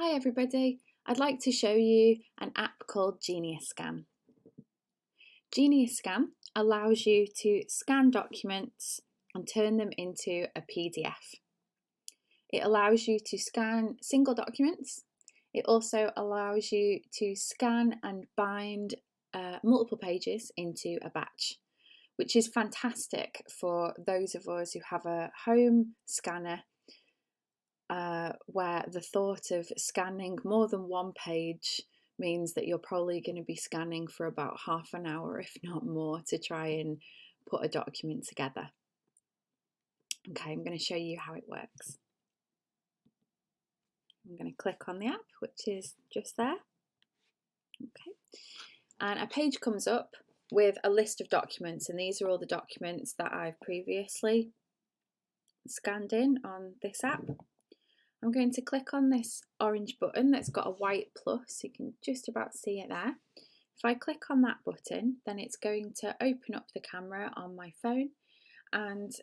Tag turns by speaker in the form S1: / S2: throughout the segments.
S1: Hi everybody, I'd like to show you an app called Genius Scan. Genius Scan allows you to scan documents and turn them into a PDF. It allows you to scan single documents. It also allows you to scan and bind multiple pages into a batch, which is fantastic for those of us who have a home scanner where the thought of scanning more than one page means that you're probably going to be scanning for about half an hour, if not more, to try and put a document together. Okay, I'm going to show you how it works. I'm going to click on the app, which is just there. Okay, and a page comes up with a list of documents, and these are all the documents that I've previously scanned in on this app. I'm going to click on this orange button that's got a white plus, you can just about see it there. If I click on that button, then it's going to open up the camera on my phone, and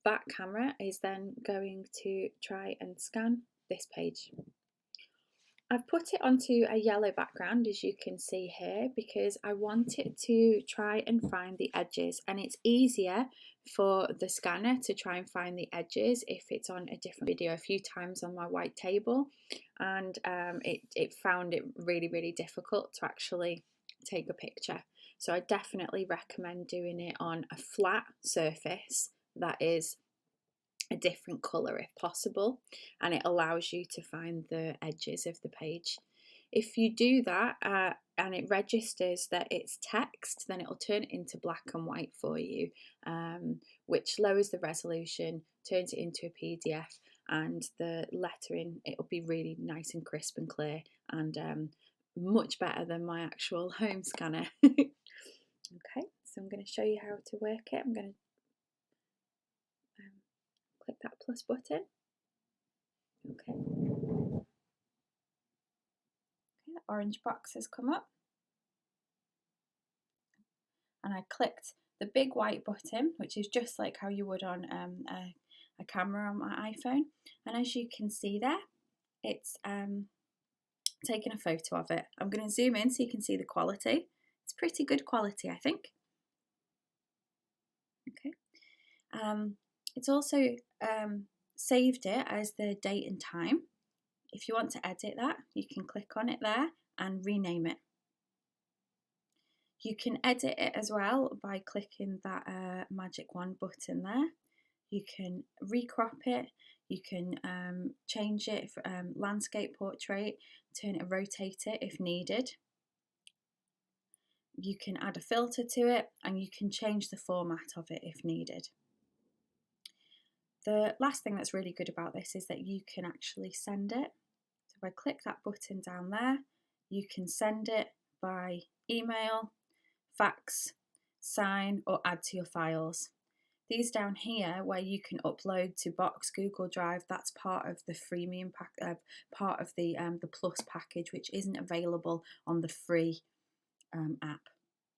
S1: that camera is then going to try and scan this page. I've put it onto a yellow background, as you can see here, because I want it to try and find the edges, and it's easier for the scanner to try and find the edges if it's on a different video. A few times on my white table, and it found it really difficult to actually take a picture. So I definitely recommend doing it on a flat surface that is a different colour if possible, and it allows you to find the edges of the page. If you do that and it registers that it's text, then it'll turn it into black and white for you, which lowers the resolution, turns it into a PDF, and the lettering, it'll be really nice and crisp and clear, and much better than my actual home scanner. Okay, so I'm going to show you how to work it. I'm going to click that plus button. Okay, the orange box has come up, and I clicked the big white button, which is just like how you would on a camera on my iPhone, and as you can see there, it's taken a photo of it. I'm going to zoom in so you can see the quality. It's pretty good quality, I think. Okay, it's also saved it as the date and time. If you want to edit that, you can click on it there and rename it. You can edit it as well by clicking that magic wand button there. You can recrop it, you can change it for landscape, portrait, turn it, rotate it if needed. You can add a filter to it, and you can change the format of it if needed. The last thing that's really good about this is that you can actually send it. So if I click that button down there, you can send it by email, fax, sign, or add to your files. These down here where you can upload to Box, Google Drive, that's part of the freemium part of the plus package, which isn't available on the free app.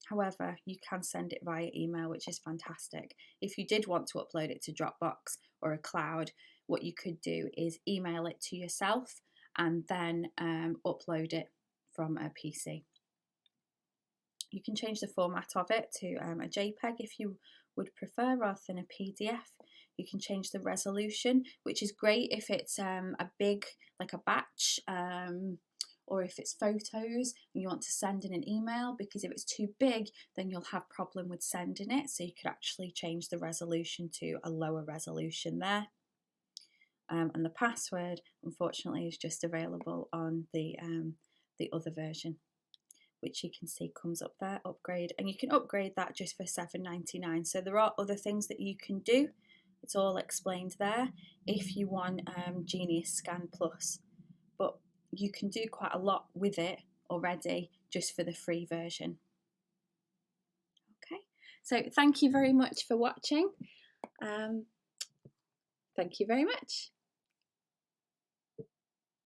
S1: However, you can send it via email, which is fantastic. If you did want to upload it to Dropbox or a cloud, what you could do is email it to yourself and then upload it from a PC. You can change the format of it to a JPEG if you would prefer, rather than a PDF. You can change the resolution, which is great if it's a big, like a batch, or if it's photos and you want to send in an email, because if it's too big, then you'll have problem with sending it. So you could actually change the resolution to a lower resolution there. And the password, unfortunately, is just available on the other version, which you can see comes up there, upgrade, and you can upgrade that just for $7.99. So there are other things that you can do. It's all explained there if you want Genius Scan Plus, but you can do quite a lot with it already just for the free version. Okay, so thank you very much for watching. Thank you very much.